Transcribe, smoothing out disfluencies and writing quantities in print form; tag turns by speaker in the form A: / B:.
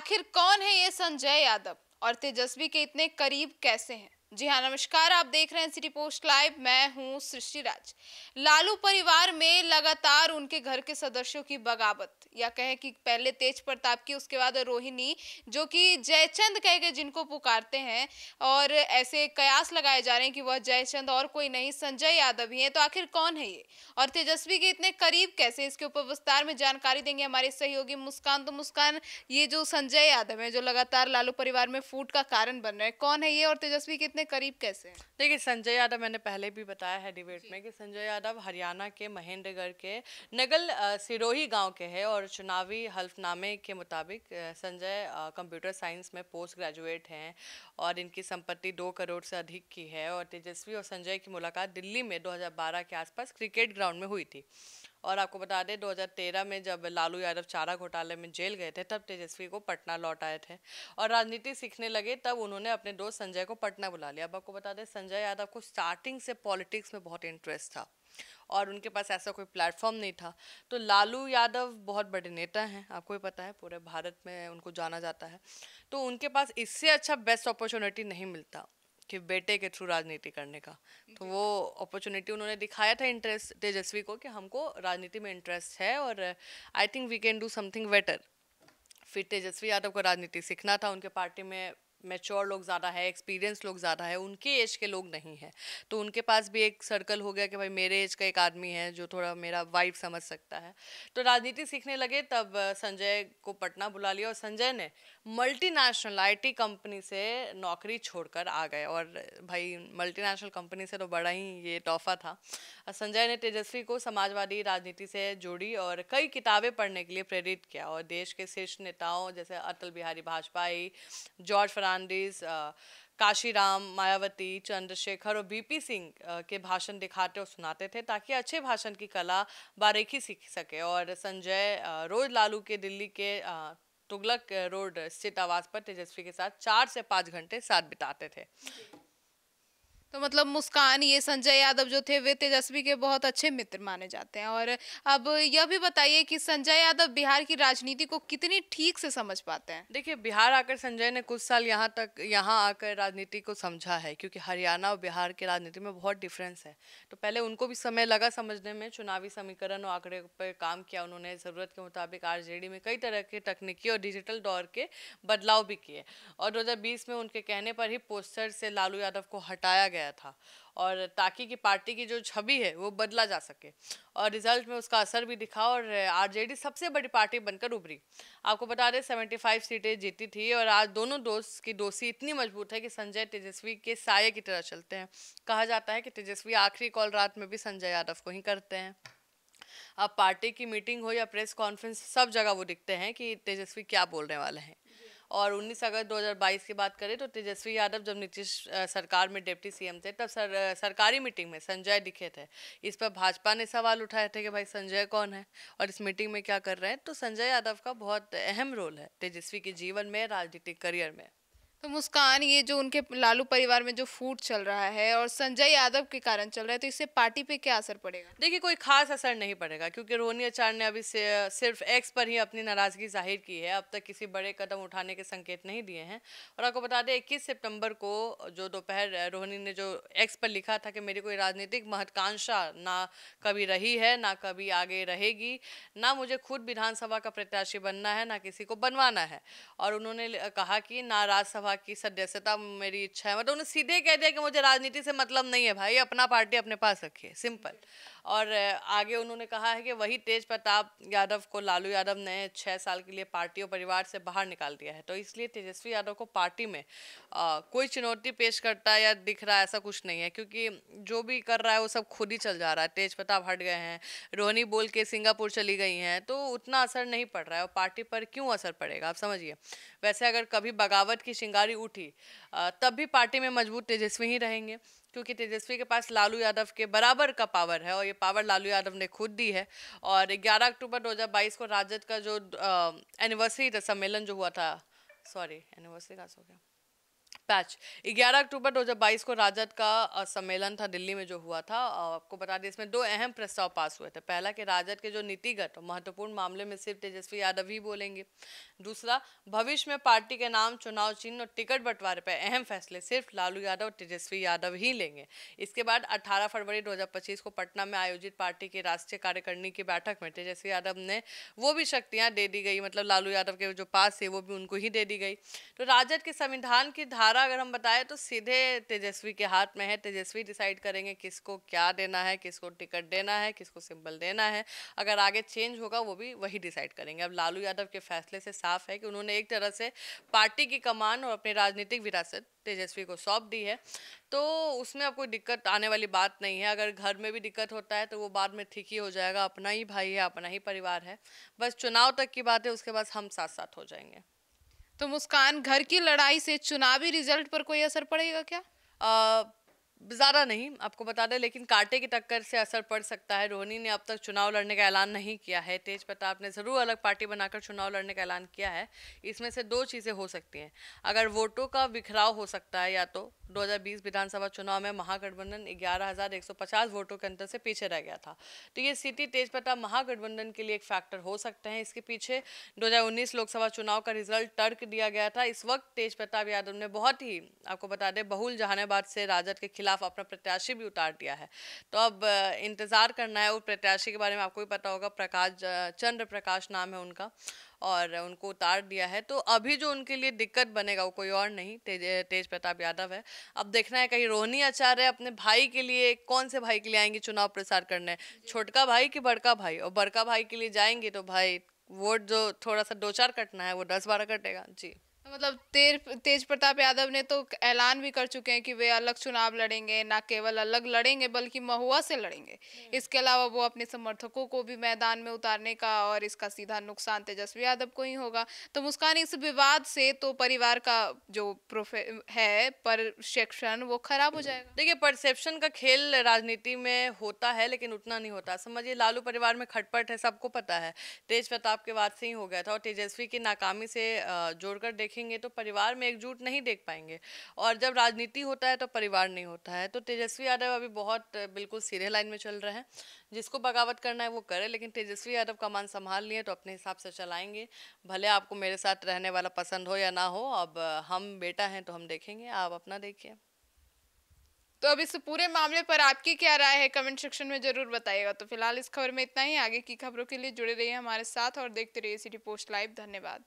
A: आखिर कौन है ये संजय यादव और तेजस्वी के इतने करीब कैसे हैं? जी हाँ, नमस्कार। आप देख रहे हैं सिटी पोस्ट लाइव। मैं हूँ सृष्टि राज। लालू परिवार में लगातार उनके घर के सदस्यों की बगावत, या कहें कि पहले तेज प्रताप की, उसके बाद रोहिणी, जो कि जयचंद कह के जिनको पुकारते हैं, और ऐसे कयास लगाए जा रहे हैं कि वह जयचंद और कोई नहीं संजय यादव ही है। तो आखिर कौन है ये और तेजस्वी के इतने करीब कैसे? इसके ऊपर विस्तार में जानकारी देंगे हमारे सहयोगी मुस्कान। तो मुस्कान, ये जो संजय यादव है, जो लगातार लालू परिवार में फूट का कारण बन रहे हैं, कौन है ये और तेजस्वी के इतने करीब कैसे हैं?
B: देखिए, संजय यादव मैंने पहले भी बताया है डिबेट में कि संजय यादव हरियाणा के महेंद्रगढ़ के नगल सिरोही गांव के हैं और चुनावी हल्फनामे के मुताबिक संजय कंप्यूटर साइंस में पोस्ट ग्रेजुएट हैं और इनकी संपत्ति 2 करोड़ से अधिक की है। और तेजस्वी और संजय की मुलाकात दिल्ली में 2012 के आसपास क्रिकेट ग्राउंड में हुई थी। और आपको बता दें, 2013 में जब लालू यादव चारा घोटाले में जेल गए थे, तब तेजस्वी को पटना लौट आए थे और राजनीति सीखने लगे। तब उन्होंने अपने दोस्त संजय को पटना बुला लिया। अब आपको बता दें, संजय यादव को स्टार्टिंग से पॉलिटिक्स में बहुत इंटरेस्ट था और उनके पास ऐसा कोई प्लेटफॉर्म नहीं था। तो लालू यादव बहुत बड़े नेता हैं, आपको भी पता है, पूरे भारत में उनको जाना जाता है। तो उनके पास इससे अच्छा बेस्ट अपॉर्चुनिटी नहीं मिलता कि बेटे के थ्रू राजनीति करने का। तो वो अपॉर्चुनिटी उन्होंने दिखाया था इंटरेस्ट तेजस्वी को कि हमको राजनीति में इंटरेस्ट है और I think we can do something better. फिर तेजस्वी यादव को राजनीति सीखना था। उनके पार्टी में मैच्योर लोग ज़्यादा है, एक्सपीरियंस लोग ज़्यादा है, उनके एज के लोग नहीं हैं। तो उनके पास भी एक सर्कल हो गया कि भाई मेरे एज का एक आदमी है जो थोड़ा मेरा वाइब समझ सकता है। तो राजनीति सीखने लगे। तब संजय को पटना बुला लिया और संजय ने मल्टीनेशनल आईटी कंपनी से नौकरी छोड़कर आ गए। और भाई मल्टीनेशनल कंपनी से तो बड़ा ही ये तोहफा था। संजय ने तेजस्वी को समाजवादी राजनीति से जोड़ी और कई किताबें पढ़ने के लिए प्रेरित किया और देश के शीर्ष नेताओं जैसे अटल बिहारी वाजपेयी, जॉर्ज फर्नांडिस, काशीराम, मायावती, चंद्रशेखर और बीपी सिंह के भाषण दिखाते और सुनाते थे ताकि अच्छे भाषण की कला बारीकी सीख सके। और संजय रोज लालू के दिल्ली के तुगलक रोड स्थित आवास पर तेजस्वी के साथ 4 से 5 घंटे साथ बिताते थे।
A: तो मतलब मुस्कान, ये संजय यादव जो थे वे तेजस्वी के बहुत अच्छे मित्र माने जाते हैं। और अब यह भी बताइए कि संजय यादव बिहार की राजनीति को कितनी ठीक से समझ पाते हैं?
B: देखिए, बिहार आकर संजय ने कुछ साल यहाँ आकर राजनीति को समझा है, क्योंकि हरियाणा और बिहार की राजनीति में बहुत डिफरेंस है। तो पहले उनको भी समय लगा समझने में। चुनावी समीकरण और आंकड़े पर काम किया उन्होंने। ज़रूरत के मुताबिक आरजेडी में कई तरह के तकनीकी और डिजिटल दौर के बदलाव भी किए और 2020 में उनके कहने पर ही पोस्टर से लालू यादव को हटाया गया था, और ताकि कि पार्टी की जो छवि है वो बदला जा सके। और रिजल्ट में उसका असर भी दिखा और आरजेडी सबसे बड़ी पार्टी बनकर उभरी। आपको बता दें, 75 सीटें जीती थी और आज दोनों दोस्त की दोस्ती इतनी मजबूत है कि संजय तेजस्वी के साये की तरह चलते हैं। कहा जाता है कि तेजस्वी आखिरी कॉल रात में भी संजय यादव को ही करते हैं। अब पार्टी की मीटिंग हो या प्रेस कॉन्फ्रेंस, सब जगह वो दिखते हैं कि तेजस्वी क्या बोलने वाले हैं। और 19 अगस्त 2022 की बात करें तो तेजस्वी यादव जब नीतीश सरकार में डिप्टी सीएम थे, तब सरकारी मीटिंग में संजय दिखे थे। इस पर भाजपा ने सवाल उठाए थे कि भाई संजय कौन है और इस मीटिंग में क्या कर रहे हैं। तो संजय यादव का बहुत अहम रोल है तेजस्वी के जीवन में, राजनीतिक करियर में।
A: तो मुस्कान, ये जो उनके लालू परिवार में जो फूट चल रहा है और संजय यादव के कारण चल रहा है, तो इससे पार्टी पे क्या असर पड़ेगा?
B: देखिए, कोई खास असर नहीं पड़ेगा, क्योंकि रोहिणी आचार्य ने अभी से सिर्फ एक्स पर ही अपनी नाराजगी जाहिर की है। अब तक किसी बड़े कदम उठाने के संकेत नहीं दिए हैं। और आपको बता दें, 21 सितंबर को जो दोपहर रोहिणी ने जो एक्स पर लिखा था कि मेरी कोई राजनीतिक महत्वाकांक्षा ना कभी रही है, ना कभी आगे रहेगी, ना मुझे खुद विधानसभा का प्रत्याशी बनना है, ना किसी को बनवाना है। और उन्होंने कहा कि ना राज्यसभा की सदस्यता मेरी इच्छा है। मतलब उन्होंने सीधे कह दिया कि मुझे राजनीति से मतलब नहीं है भाई, अपना पार्टी अपने पास रखिए, सिंपल। और आगे उन्होंने कहा है कि वही तेज प्रताप यादव को लालू यादव ने 6 साल के लिए पार्टी और परिवार से बाहर निकाल दिया है। तो इसलिए तेजस्वी यादव को पार्टी में कोई चुनौती पेश करता है या दिख रहा है, ऐसा कुछ नहीं है, क्योंकि जो भी कर रहा है वो सब खुद ही चल जा रहा है। तेज प्रताप हट गए हैं, रोहिणी बोल के सिंगापुर चली गई हैं, तो उतना असर नहीं पड़ रहा है। और पार्टी पर क्यों असर पड़ेगा, आप समझिए। वैसे अगर कभी बगावत की चिंगारी उठी तब भी पार्टी में मजबूत तेजस्वी ही रहेंगे, क्योंकि तेजस्वी के पास लालू यादव के बराबर का पावर है और ये पावर लालू यादव ने खुद दी है। और 11 अक्टूबर 2022 को राजद का जो एनिवर्सरी सम्मेलन जो हुआ था, सॉरी एनिवर्सरी कहाँ से हो गया, पैच 11 अक्टूबर 2022 को राजद का सम्मेलन था दिल्ली में जो हुआ था। आपको बता दें इसमें दो अहम प्रस्ताव पास हुए थे। पहला कि राजद के जो नीतिगत और महत्वपूर्ण मामले में सिर्फ तेजस्वी यादव ही बोलेंगे। दूसरा, भविष्य में पार्टी के नाम, चुनाव चिन्ह और टिकट बंटवारे पर अहम फैसले सिर्फ लालू यादव और तेजस्वी यादव ही लेंगे। इसके बाद 18 फरवरी 2025 को पटना में आयोजित पार्टी की राष्ट्रीय कार्यकारिणी की बैठक में तेजस्वी यादव ने वो भी शक्तियां दे दी गई, मतलब लालू यादव के जो पास है वो भी उनको ही दे दी गई। तो राजद के संविधान की धारा अगर हम बताएं तो सीधे तेजस्वी के हाथ में है। तेजस्वी डिसाइड करेंगे किसको क्या देना है, किसको टिकट देना है, किसको सिंबल देना है। अगर आगे चेंज होगा वो भी वही डिसाइड करेंगे। अब लालू यादव के फैसले से साफ है कि उन्होंने एक तरह से पार्टी की कमान और अपनी राजनीतिक विरासत तेजस्वी को सौंप दी है। तो उसमें अब कोई दिक्कत आने वाली बात नहीं है। अगर घर में भी दिक्कत होता है तो वो बाद में ठीक ही हो जाएगा। अपना ही भाई है, अपना ही परिवार है। बस चुनाव तक की बात है, उसके बाद हम साथ साथ हो जाएंगे।
A: तो मुस्कान, घर की लड़ाई से चुनावी रिजल्ट पर कोई असर पड़ेगा क्या?
B: ज़्यादा नहीं, आपको बता दें, लेकिन कांटे की टक्कर से असर पड़ सकता है। रोहिणी ने अब तक चुनाव लड़ने का ऐलान नहीं किया है। तेज प्रताप ने ज़रूर अलग पार्टी बनाकर चुनाव लड़ने का ऐलान किया है। इसमें से दो चीज़ें हो सकती हैं। अगर वोटों का बिखराव हो सकता है, या तो 2020 विधानसभा चुनाव में महागठबंधन 11,150 वोटों के अंतर से पीछे रह गया था, तो ये सीटी तेज प्रताप महागठबंधन के लिए एक फैक्टर हो सकते हैं। इसके पीछे 2019 लोकसभा चुनाव का रिजल्ट तर्क दिया गया था। इस वक्त तेज प्रताप यादव ने बहुत ही, आपको बता दें, बहुल जहानाबाद से राजद के खिलाफ अपना प्रत्याशी भी उतार दिया है। तो अब इंतजार करना है। उस प्रत्याशी के बारे में आपको भी पता होगा, चंद्र प्रकाश नाम है उनका, और उनको उतार दिया है। तो अभी जो उनके लिए दिक्कत बनेगा वो कोई और नहीं, तेज प्रताप यादव है। अब देखना है कहीं रोहिणी आचार्य अपने भाई के लिए, कौन से भाई के लिए आएंगी चुनाव प्रचार करने, छोटका भाई कि बड़का भाई? और बड़का भाई के लिए जाएंगी तो भाई वोट जो थोड़ा सा 2-4 कटना है वो 10-12 कटेगा जी।
A: मतलब तेज प्रताप यादव ने तो ऐलान भी कर चुके हैं कि वे अलग चुनाव लड़ेंगे, ना केवल अलग लड़ेंगे बल्कि महुआ से लड़ेंगे। इसके अलावा वो अपने समर्थकों को भी मैदान में उतारने का, और इसका सीधा नुकसान तेजस्वी यादव को ही होगा। तो मुस्कान, इस विवाद से तो परिवार का जो परसेप्शन वो खराब हो जाएगा।
B: देखिए, परसेप्शन का खेल राजनीति में होता है, लेकिन उतना नहीं होता। समझिए, लालू परिवार में खटपट है, सबको पता है। तेज प्रताप के बाद से ही हो गया था, और तेजस्वी की नाकामी से जोड़कर देखेंगे तो परिवार में एकजुट नहीं देख पाएंगे। और जब राजनीति होता है तो परिवार नहीं होता है। तो तेजस्वी यादव अभी बहुत बिल्कुल सीधे लाइन में चल रहे हैं। जिसको बगावत करना है वो करे, लेकिन तेजस्वी यादव कमान संभाल लिए तो अपने हिसाब से चलाएंगे। भले आपको मेरे साथ रहने वाला पसंद हो या ना हो, अब हम बेटा हैं तो हम देखेंगे, आप अपना देखिए।
A: तो अब इस पूरे मामले पर आपकी क्या राय है, कमेंट सेक्शन में जरूर बताइएगा। तो फिलहाल इस खबर में इतना ही। आगे की खबरों के लिए जुड़े रहिए हमारे साथ और देखते रहिए सिटी पोस्ट लाइव। धन्यवाद।